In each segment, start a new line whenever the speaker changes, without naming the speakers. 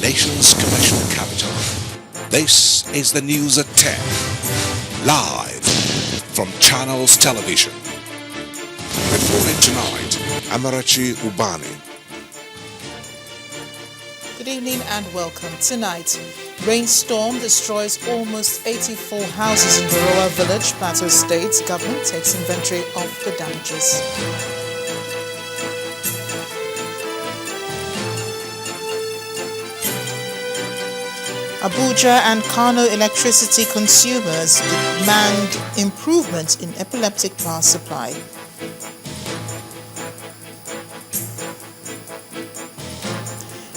nation's commercial capital. This is the news at 10, live from Channels Television. Reporting tonight, Amarachi Ubani.
Good evening and welcome. Tonight, rainstorm destroys almost 84 houses in Baroa village, Plateau State. Government takes inventory of the damages. Abuja and Kano electricity consumers demand improvement in epileptic power supply.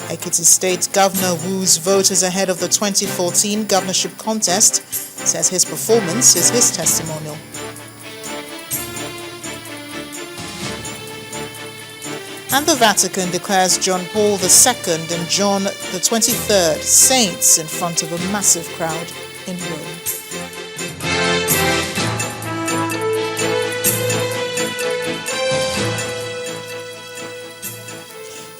Ekiti State Governor woos voters ahead of the 2014 governorship contest, says his performance is his testimonial. And the Vatican declares John Paul II and John the 23rd saints in front of a massive crowd in Rome.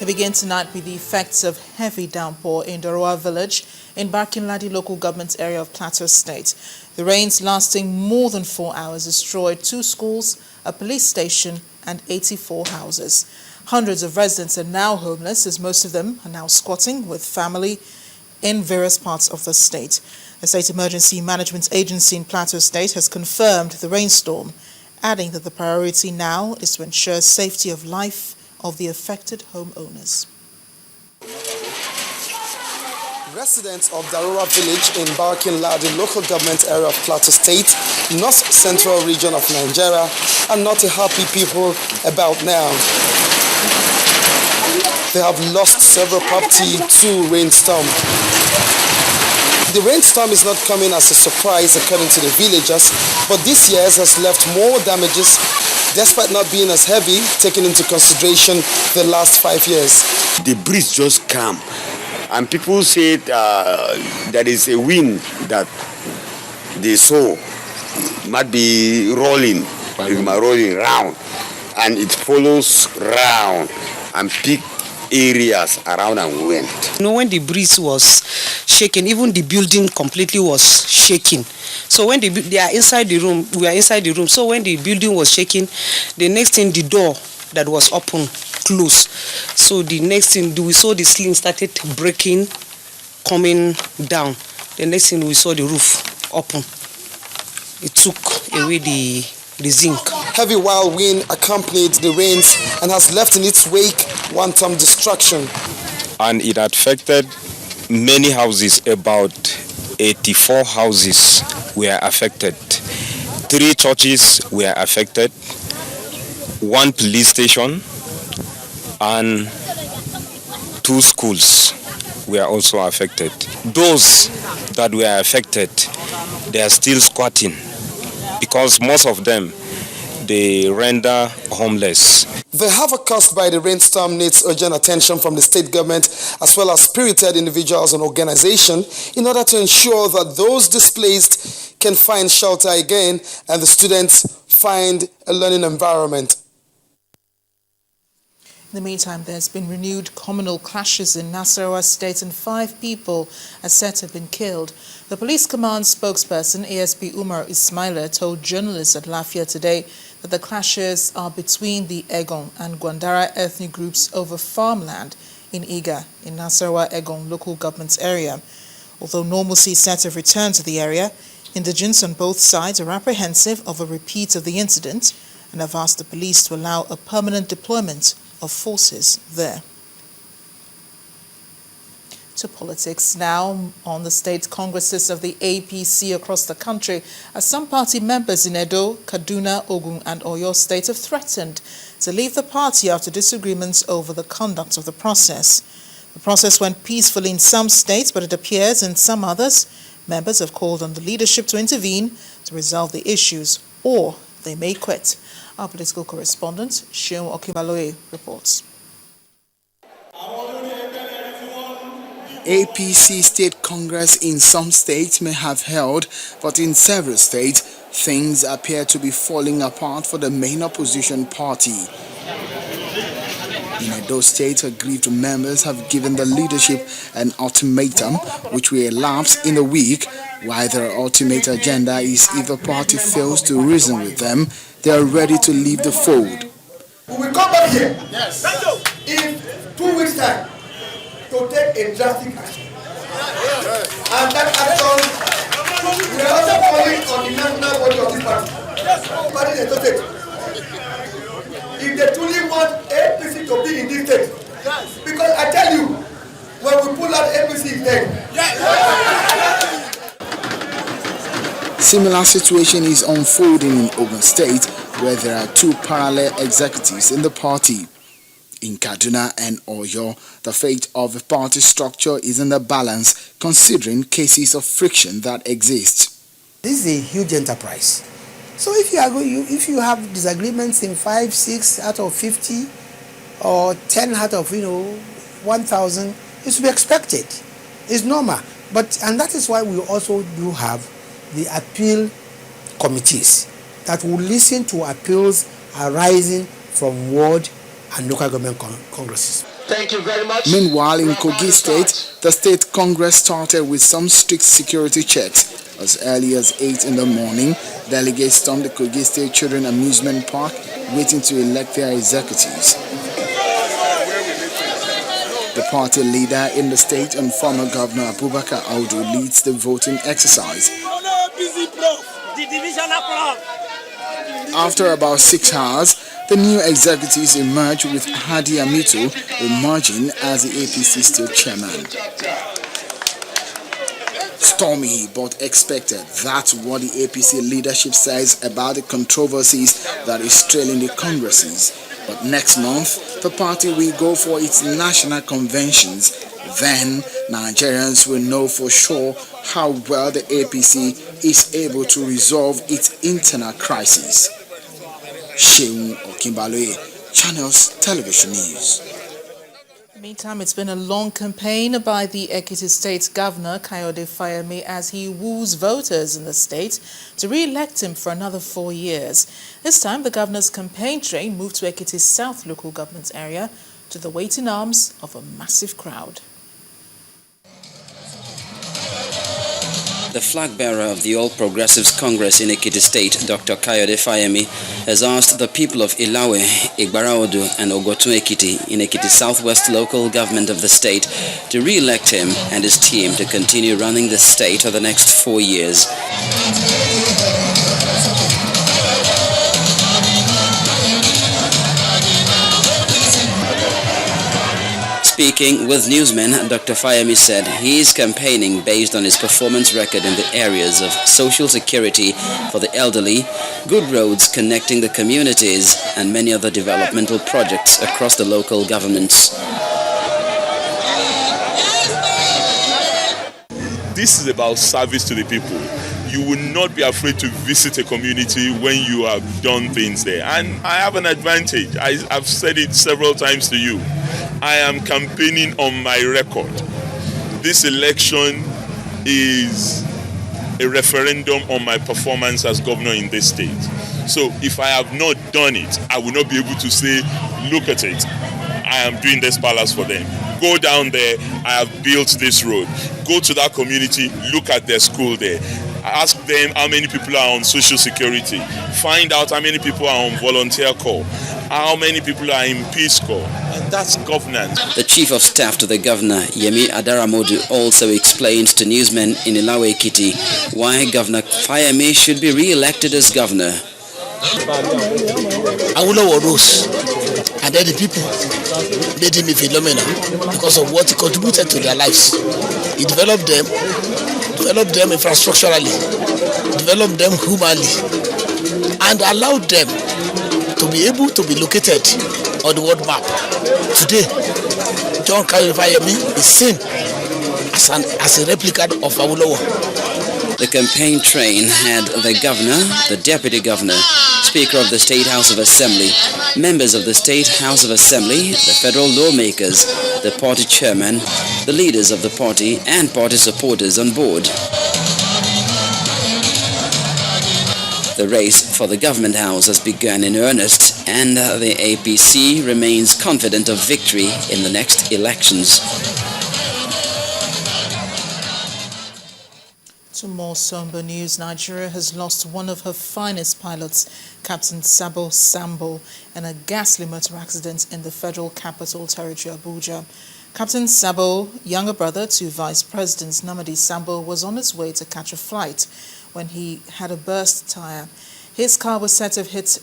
We begin tonight with the effects of heavy downpour in Doroa village in Barkinladi local government area of Plateau State. The rains lasting more than 4 hours destroyed 2 schools, a police station and 84 houses. Hundreds of residents are now homeless, as most of them are now squatting with family in various parts of the state. The State Emergency Management Agency in Plateau State has confirmed the rainstorm, adding that the priority now is to ensure safety of life of the affected homeowners.
Residents of Darura village in Barkinladi local government area of Plateau State, North Central region of Nigeria, are not a happy people about now. They have lost several property to rainstorm. The rainstorm is not coming as a surprise according to the villagers, but this year has left more damages despite not being as heavy, taking into consideration the last 5 years.
The breeze just came, and people said there is a wind that they saw might be rolling round, and it follows round and pick areas around and went.
You know, when the breeze was shaking, even the building completely was shaking. So when they are inside the room, we are inside the room. So when the building was shaking, the next thing, the door that was open closed. So the next thing, we saw the ceiling started breaking, coming down. The next thing, we saw the roof open. It took away the zinc.
Heavy wild wind accompanied the rains and has left in its wake one-time destruction.
And it affected many houses. About 84 houses were affected. 3 churches were affected, 1 police station, and 2 schools were also affected. Those that were affected, they are still squatting, because most of them, they render homeless.
The havoc caused by the rainstorm needs urgent attention from the state government as well as spirited individuals and organizations in order to ensure that those displaced can find shelter again and the students find a learning environment.
In the meantime, there's been renewed communal clashes in Nasarawa State and 5 people are said to have been killed. The police command spokesperson, ASP Umar Ismaila, told journalists at Lafia today that the clashes are between the Egon and Gwandara ethnic groups over farmland in Iga, in Nasarawa Egon local government area. Although normalcy is set to return to the area, indigents on both sides are apprehensive of a repeat of the incident and have asked the police to allow a permanent deployment of forces there. To politics now. On the state congresses of the APC across the country, as some party members in Edo, Kaduna, Ogun and Oyo State have threatened to leave the party after disagreements over the conduct of the process. The process went peacefully in some states, but it appears in some others, members have called on the leadership to intervene to resolve the issues, or they may quit. Our political correspondent, Sheon Okibaloye, reports.
APC State Congress in some states may have held, but in several states, things appear to be falling apart for the main opposition party. In Edo State, aggrieved members have given the leadership an ultimatum which will elapse in a week. While their ultimate agenda is if the party fails to reason with them, they are ready to leave the fold.
We will come back here in 2 weeks' time to take a drastic action. And that action, we are also calling on the national body of this party in Edo State. If they truly want APC to be in this state, because I tell you, when we pull out APC is dead.
Similar situation is unfolding in Ogun State, where there are 2 parallel executives in the party. In Kaduna and Oyo, the fate of the party structure is in the balance, considering cases of friction that exist.
This is a huge enterprise. So if you have disagreements in 5, 6 out of 50, or 10 out of 1,000, it's to be expected. It's normal. And that is why we also do have the appeal committees that will listen to appeals arising from ward and local government congresses.
Thank you very much.
Meanwhile, in Kogi State, the state congress started with some strict security checks. As early as 8 in the morning, delegates stormed the Kogi State Children Amusement Park, waiting to elect their executives. The party leader in the state and former Governor Abubakar Audu leads the voting exercise. After about 6 hours, the new executives emerged with Hadi Amitu emerging as the APC state chairman. Stormy but expected. That's what the APC leadership says about the controversies that is trailing the congresses. But next month, the party will go for its national conventions. Then, Nigerians will know for sure how well the APC is able to resolve its internal crisis. Sheun Okimbaloye, Channels Television News.
Meantime, it's been a long campaign by the Ekiti State Governor, Kayode Fayemi, as he woos voters in the state to re-elect him for another 4 years. This time, the governor's campaign train moved to Ekiti's South local government area to the waiting arms of a massive crowd.
The flag bearer of the All Progressives Congress in Ekiti State, Dr. Kayode Fayemi, has asked the people of Ilawe, Igbaraodu and Ogotun Ekiti in Ekiti Southwest local government of the state to re-elect him and his team to continue running the state for the next 4 years. Speaking with newsmen, Dr. Fayemi said he is campaigning based on his performance record in the areas of social security for the elderly, good roads connecting the communities, and many other developmental projects across the local governments.
This is about service to the people. You will not be afraid to visit a community when you have done things there. And I have an advantage. I've said it several times to you. I am campaigning on my record. This election is a referendum on my performance as governor in this state. So if I have not done it, I will not be able to say, look at it, I am doing this palace for them. Go down there, I have built this road. Go to that community, look at their school there. Ask them how many people are on social security. Find out how many people are on volunteer corps. How many people are in Peace Corps. And that's governance.
The Chief of Staff to the Governor, Yemi Adaramodu, also explained to newsmen in Ilawe Ekiti why Governor Fayemi should be re-elected as governor.
Awolowo rose, and then the people made him a phenomenon because of what he contributed to their lives. He developed them infrastructurally, developed them humanly, and allowed them to be able to be located on the world map. Today, John Kayode Fayemi is seen as a replica of Awolowo.
The campaign train had the governor, the deputy governor, Speaker of the State House of Assembly, members of the State House of Assembly, the federal lawmakers, the party chairman, the leaders of the party and party supporters on board. The race for the government house has begun in earnest, and the APC remains confident of victory in the next elections.
To more somber news, Nigeria has lost one of her finest pilots, Captain Sabo Sabo, in a ghastly motor accident in the Federal Capital Territory, Abuja. Captain Sabo, younger brother to Vice President Namadi Sabo, was on his way to catch a flight when he had a burst tire. His car was said to have hit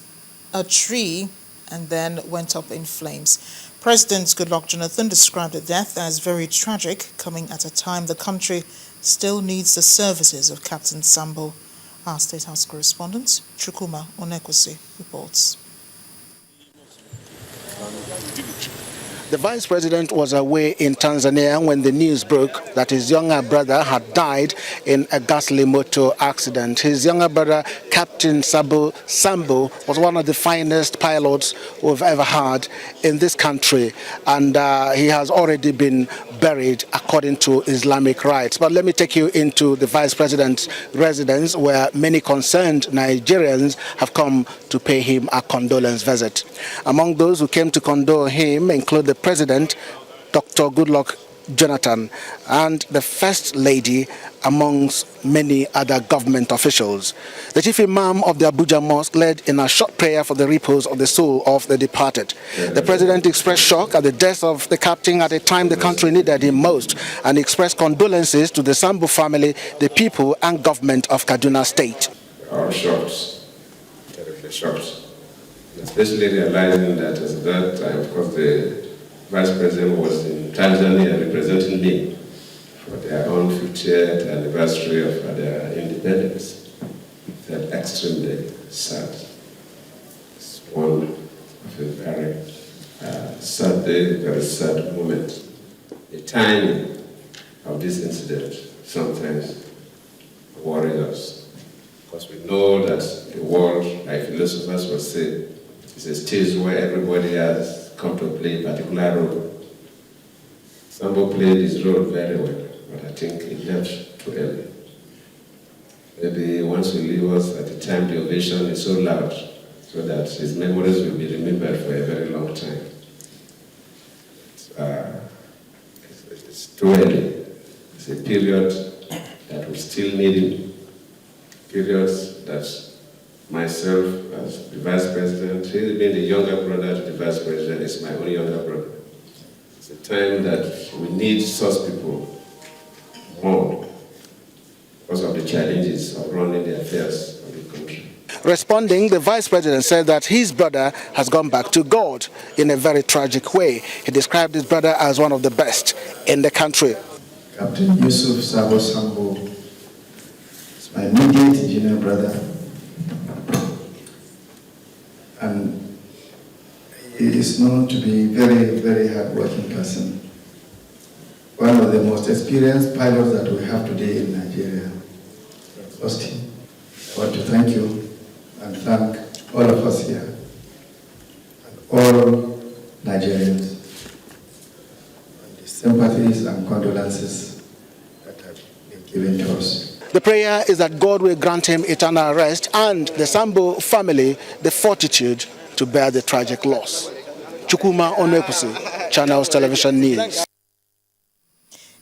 a tree and then went up in flames. President Goodluck Jonathan described the death as very tragic, coming at a time the country still needs the services of Captain Sabo. Our State House correspondent, Chukwuma Onekwusi, reports.
The Vice President was away in Tanzania when the news broke that his younger brother had died in a ghastly motor accident. His younger brother, Captain Sabo Sabo, was one of the finest pilots we've ever had in this country, and he has already been buried according to Islamic rites. But let me take you into the Vice President's residence, where many concerned Nigerians have come to pay him a condolence visit. Among those who came to condole him include the President, Dr. Goodluck Jonathan, and the First Lady, amongst many other government officials. The Chief Imam of the Abuja Mosque led in a short prayer for the repose of the soul of the departed. The President expressed shock at the death of the captain at a time the country needed him most, and expressed condolences to the Sabo family, the people, and government of Kaduna State.
Our shocked, terribly shocked, especially realizing that at that time, of course, the Vice President was in Tanzania representing me for their own 50th anniversary of their independence. Felt extremely sad. It's one of a very sad day, very sad moment. The timing of this incident sometimes worries us, because we know that the world, like philosophers will say, is a stage where everybody has come to play a particular role. Sabo played his role very well, but I think he left too early. Maybe once he leave us at the time the ovation is so loud, so that his memories will be remembered for a very long time. It's too early. It's a period that we still need him. Periods that myself, as the Vice President, he's been the younger brother to the Vice President, is my own younger brother. It's a time that we need such people more because of the challenges of running the affairs of the country.
Responding, the Vice President said that his brother has gone back to God in a very tragic way. He described his brother as one of the best in the country.
Captain Yusuf Sabo Sabo is my immediate junior brother, and he is known to be a very, very hard-working person. One of the most experienced pilots that we have today in Nigeria. Lost him. I want to thank you and thank all of us here and all Nigerians for the sympathies and condolences that have been given to us.
The prayer is that God will grant him eternal rest and the Sabo family the fortitude to bear the tragic loss. Chukwuma Onekwusi, Channels Television News.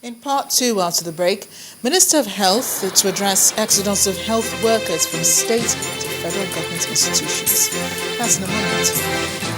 In part two, after the break, Minister of Health to address exodus of health workers from state to federal government institutions. That's in a moment.